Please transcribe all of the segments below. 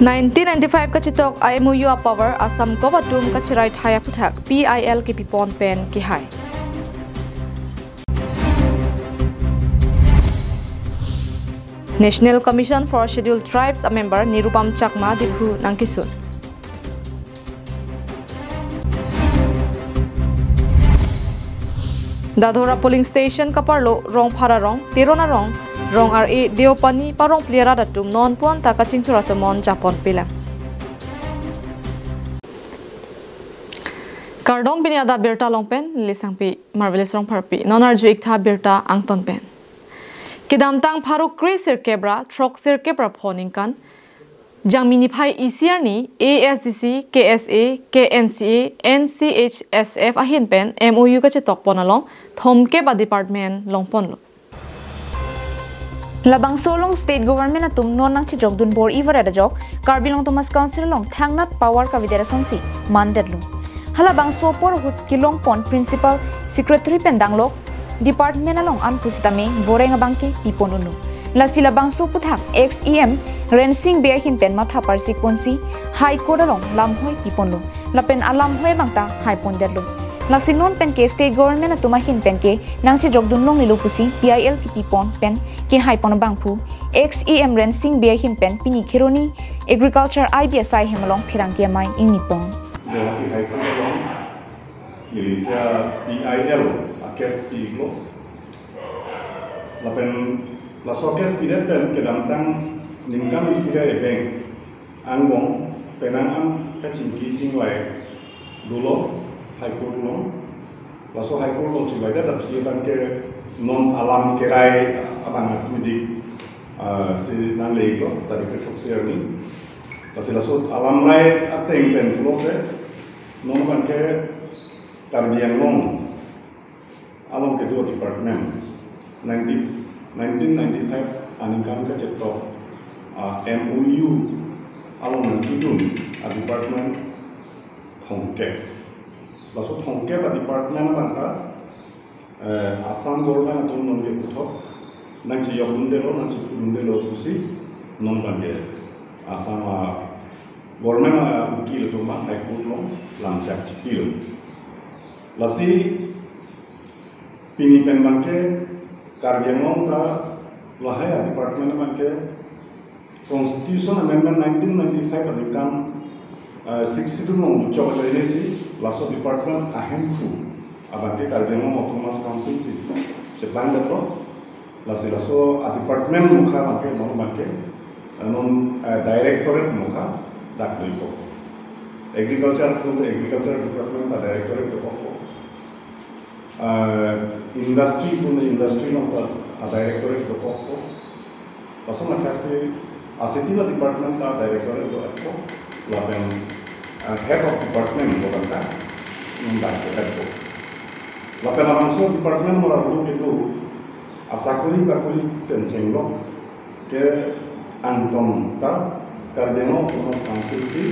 1995 ka chitok IMOU power Assam ko batum ka chirai thaya puthak PIL ki pipon pen ki hai National Commission for Scheduled Tribes a member Nirupam Chakma diphu nangkisun Dadhora polling station kaparlo rong phara rong tirona rong RA Deopani parong pliara datum non puan takaching turatomon Japon pilang. Kardong bini ada Abirta longpen lisangpi marvelous rong parpi non arju ikta Abirta angton pen. Kidamtang paruk kri sirkebra trok sirkebra phoning jang minipai ECR ni ASDC, KSA, KNCA, NCHSF ahin pen MOU ka chetok ponalong thomke ba department longpon lo. Labang solong state government atum non nang chijok dun bor ivara dajok Karbilong Thomas Council long thangnat power ka videra songsi mandedlu halabang sopor hut kilong pon principal secretary pendanglo department along an pusitame boreng abangke piponunu la silabang so puthak XEM rensing be hin pen matha parsik ponsi high court along lamhoi piponlu lapen alam hoi bangta high pondedlu la sinon pen ke state government atuma hin pen ke nang chijok dun long lilu pusi PIL ki pipon pen ki hai pon bangphu XEM rensing be hin pen pini khironi agriculture IBSI hemalong phirang ke mai ingni pon de ki hai pon long Indonesia PIL akes tiglo lapen la sokes pidepen ke damtang ningkam isiga ebeng angong penangan kacingki cingwai dulo hai court long laso hai court long cingwai da siban ke non alam kerai abang atudik si nang lego tadi ke foksier ni lasi laso alam rai ateng pen puloke non ban ke tarbiyan long alam ke dua department 1995 aningkam ke cetok MOU alam nangkidun department thongke laso thongke ba department bangka Assam government atum non ke puthok nang chi yogundelo nang chi kundelo pusi non bange Assam government ukil to ma hai kurno lamchak chipil lasi pini pen banke Karbiangong ka lahaya department banke Constitution Amendment 1995 adikam 62 nong ucap ini laso department ahem ku abangke Karbiangong Autonomous Council si Jepang dato lasi laso department mukha bangke non bangke non directorate mukha dak doipo agriculture department ta directorate doipo industry no ta directorate doipo laso mathaksi Asitina department ka directorate doipo lapen head of department bangka ndak doipo lapen langsung department merabu itu asakuri bakuri pencenglo ke Anton ta Karbiangong Thomas Council si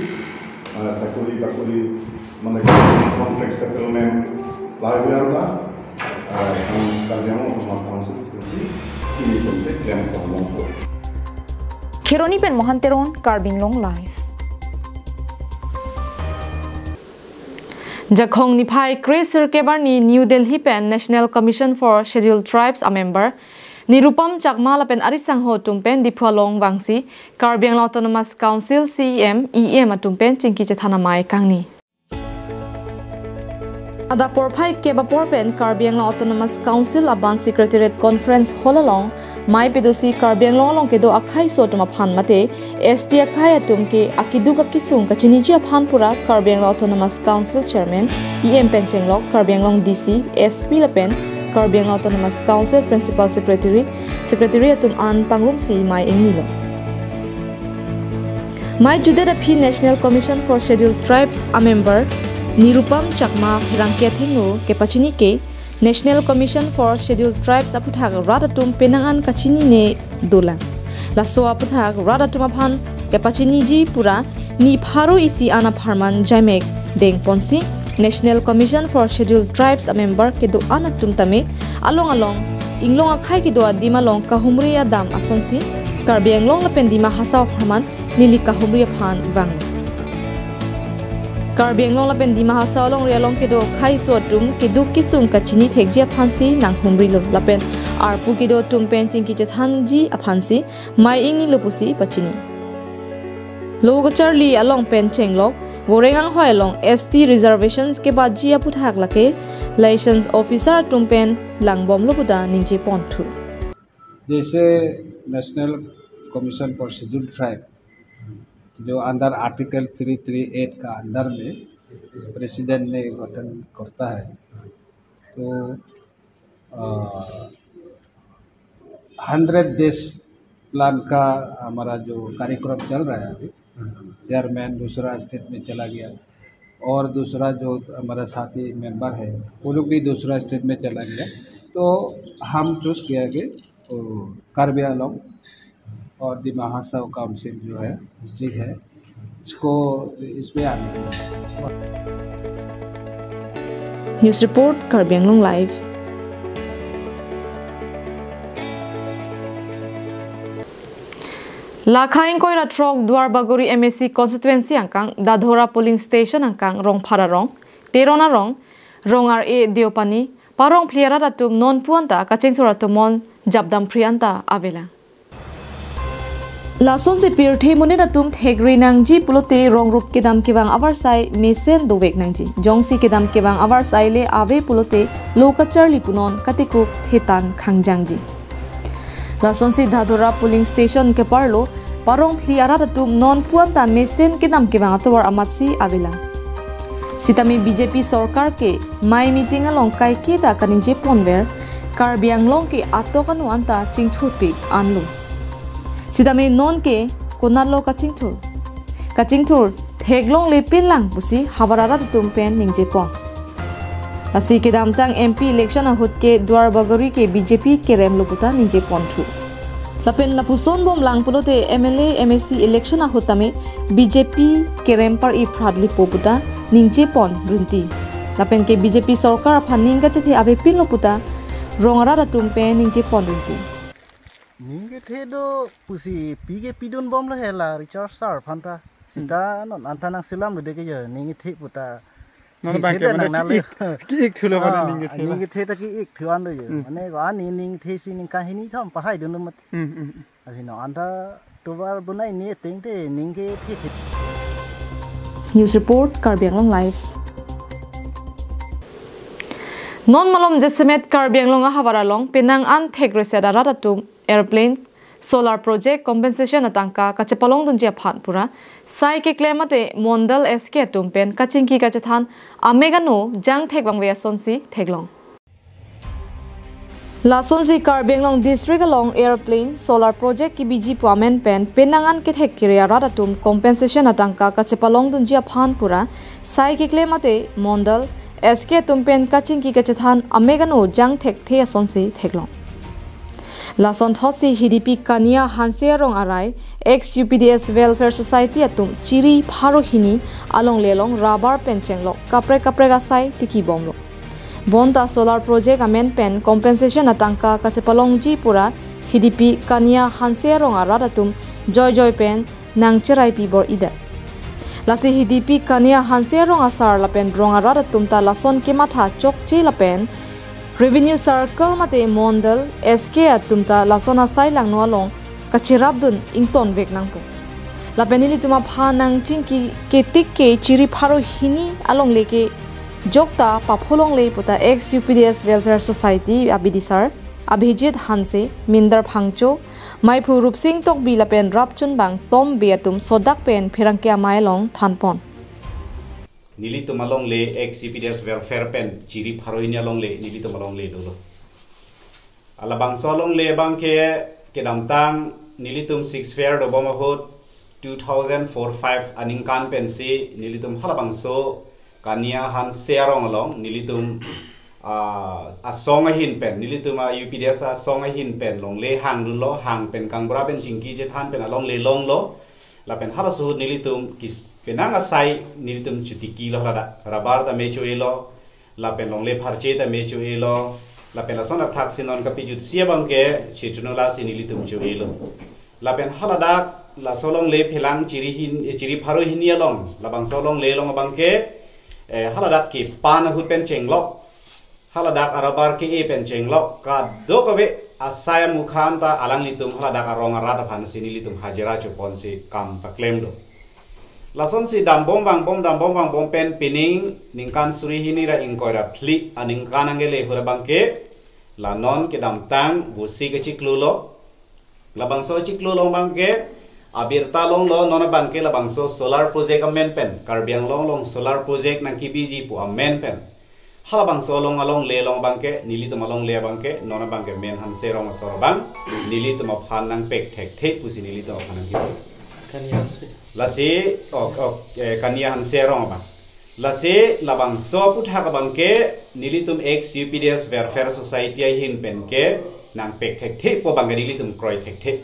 sakuri bakuri menegakkan kontrak settlement lawyerla Karbiangong Thomas Council si ini kontrak yang komongko Khironi pen mohanteron Karbilong live Jakhong Nipai Chris Kebarni New Delhi pen National Commission for Scheduled Tribes a member Nirupam Chakma pen arisang ho tumpen diphualong wangsi Karbiang Autonomous Council CEM EM atumpen chingki chethanamai kangni Adap porphai kebapor pen Karbiang Autonomous Council aban Secretariat Conference holalong mai pedosi Karbiang long kedo akhai sotuma phan mate ST akhai atumke akidu ka kisung ka chiniji phan pura Karbiang Autonomous Council Chairman EM Penchenglok Karbiang long DC SP lapen Karbiang Autonomous Council Principal Secretary atum an pangrum si mai engnilo mai jude da phi National Commission for Scheduled Tribes a member Nirupam Chakma Hirangke Thengu ke pachini ke National Commission for Scheduled Tribes aputhak radatum penangan kachini ne dolang laso aputhak radatum aphan ke pachini ji pura ni pharo isi ana pharman jaimek deng ponsi National Commission for Scheduled Tribes a member ke do anatum tame along inglong akhai ke do adima long kahumri adam asonsi Karbiang long lapen dima hasaw pharman nili kahumri phan wang Karbi Anglong lapen di Mahasa long rialong kedo khai so tum keduk kisum kachini thekjia phansi nang humri lo lapen arpu kedo tum pen chingki chethanji aphansi mai ingni lopusi pachini Logo Charlie along pen chenglok Gorengang hoi along ST reservations ke baji aputhak lake license officer tum pen langbom lopuda ningje pontu जैसे national commission for scheduled tribe जो अंदर आर्टिकल 338 का अंदर में प्रेसिडेंट ने गठन करता है तो 100 डेज प्लान का हमारा जो कार्यक्रम चल रहा है अभी चेयरमैन दूसरा स्टेट में चला गया और दूसरा जो हमारा साथी मेंबर है वो लोग भी दूसरा स्टेट में चला गया तो हम चूज़ किया कि कार्बी आंगलोंग और दी महासाव काउंसिल जो है डिस्ट्रिक्ट है इसको इसमें आने News report Karbi Anglong live Lakhaing koira trok Duar Bagori MSC constituency angkang Dadhora polling station angkang rong phararong terona rong RA Diopani parong pliara datum non puanta kacheng thora tomon jabdam prianta avela Lason se pirthe mone datum thegri nangji pulote rong rup kedam kebang avarsai mesen dowek nangji jongsi kedam kebang avarsai le ave pulote lokachar lipunon katikuk thetan khangjangji Lason se Dadhora polling station ke parlo parong pliara datum non puanta mesen kedam kebang atowar amatsi avela Sitami BJP सरकार के my meeting along kai ke da kaninje ponver Karbi Anglong ke atokan wanta chingthur pi anlu Sitami non ke konalo kachingthur theglong le pinlang busi habarara tumpen ningje pon Asi ke damtang MP election ahut ke Duar Bagori ke BJP ke remluputa ningje pontu Lapen lapuson bom lang pulote MLA MSC election ahutame BJP ke rempar I pradli poputa ningje pon brunti lapen ke BJP sarkar phaning ga chethe abe pin loputa rongara datum pe ningje pon brunti ninge the do pusi pige pidon bom la hela recharge sar phanta sita non antanang silam de ke je ninge the puta non ba ke nang na le ki ek thulo ba ninge the ta ki ek thuan do je mane ga ning the si ning ka hini thom pa hai dun mat asino anta tobar bunai ni ting te ninge the News report Karbi Anglong live Non malom jesemet Karbi Anglong habaralong penang an thegre sedara datum airplane solar project compensation atangka kachepalong dunjia phan pura sai ke clemate mondal SK tumpen kachingki kachathan amegano jang thegbang we sonsi theglong Lasonsi Karbi Anglong district along airplane solar project ki biji puamen pen penangan ke thek kiria radatum compensation atangka kachepalong dunjia phan pura sai ke clemate mondal SK tumpen kachingki kachathan amegano jang thek the sonsi theglong Lason thosi HDP Kania Hanserong arai ex UPDS Welfare Society atum chiri pharohini along lelong rabar penchenglok kapre ga sai tiki bomlo Bonta solar project amen pen compensation atangka kachepalongji pura HDP Kania Hanserong aradatum joy pen nangcherai pibor ida Lasi HDP Kania Hanserong asar lapen rong aradatum ta lason kematha chokche lapen Revenue Circle mate Mondal SK atumta lasona sailang noalong kachirabdun ington vek nangpo lapenili tuma phanang chingki ketik ke chiri pharo hini along leke jokta papholong le puta ex UPDS Welfare Society abidisar Abhijit Hanse Minder Phangcho Maipu Rupsing tok bi lapen rapchun bang tom beatum sodak pen phirangkia mailong thanpon Nili tumalong le ex CPDS welfare pen chiri pharoinya long le nili tumalong le dolo alabang solong le bang ke damtang nili tum 6 fair do boma hot 2004-5 aningkan pen si nili tum halabang so kania han serong long nili tum a songa hin pen nili tum UPDS a songa hin pen long le hang lo hang pen kangbra pen jingki je than pen along le long lo la pen halasu nili tum kis penang asai nilitum chutiki lo lada rabar da mecho elo la penong le pharche da mecho elo la penason athak sinon ka pijut sia bangke chitnola sinilitum chu elo la pen halada la solong le phelang chiri pharo hinia long labang solong le long bangke haladak ki pan hut pen chenglok haladak arabar ki e pen chenglok ka do ka ve asaya mukham ta alang litum haladak arong arata phan sini litum hajira chupon si kam pa claim do lason si dam bom bang pen pining ningkan suri hini ra ingkoira phli aning kanangele hura bangke la non ke dam tang busi ke chiklulo labang so chiklulo bangke Abirta long lo nona bangke labang so solar project amen pen karbiang long solar project nang kibiji pu amen pen halabang so long along le long bangke nili to malong le bangke nona bangke men han se rong so bang nili to ma phan nang pek thek thek pusi nili to phan nang ki kanian se lasi kania han se rong bang lasi labang so putha ka bangke nili tum ex UPDS welfare society hin pen ke nang pek thek thek po bang nili tum kroi thek thek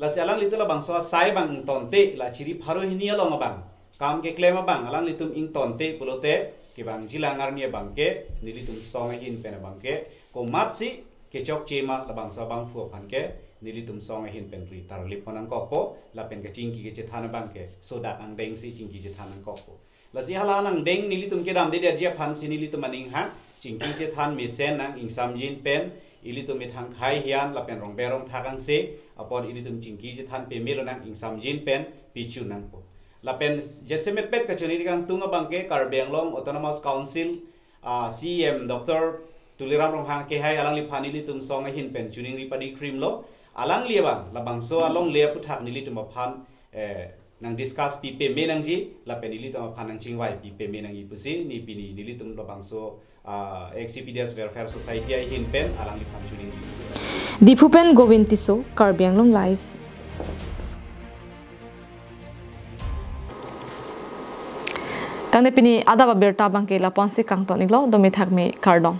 lasi alang litu la bang so sai bang tonte la chiri pharo hinia long bang kam ke claim bang alang litum ing tonte pulote ki bang jilangar nia bang ke nilitum song hin pen bang ke ko matsi ke chok chema la bang so bang fu phan ke nilitum song hin pen ri tar lip panang ko po la pen ke chingki ke chethana bang ke soda ang deng si chingki chethana ko po lasi hala nang deng nilitum ke dam de dia phan si nilitum aning ha chingki chethan mi sen nang ing samjin pen ilitum mit hang khai hian la pen rong berong thakang se apon ilitum chingki chethan pe melo nang ing samjin pen pichu nang po la pen jesemet pet ka chuni kang tunga bangke karbiang long autonomous council CM Dr. Tuliram rong hang ke hai alang li phani litum song hin pen chuning ri padi cream lo alang li bang la bang so along le puthak ni litum phan nang discuss pi pe menang ji la pen litum phan nang chingwai pi pe menang i pusi ni pini ni litum lo bang so XCPDS welfare society hin pen alang li phan chuning Dipupen Govintiso Karbiang Long Live Tang de pini Adap Abirta bangke la ponsi kang tonik lo domi thak me kardom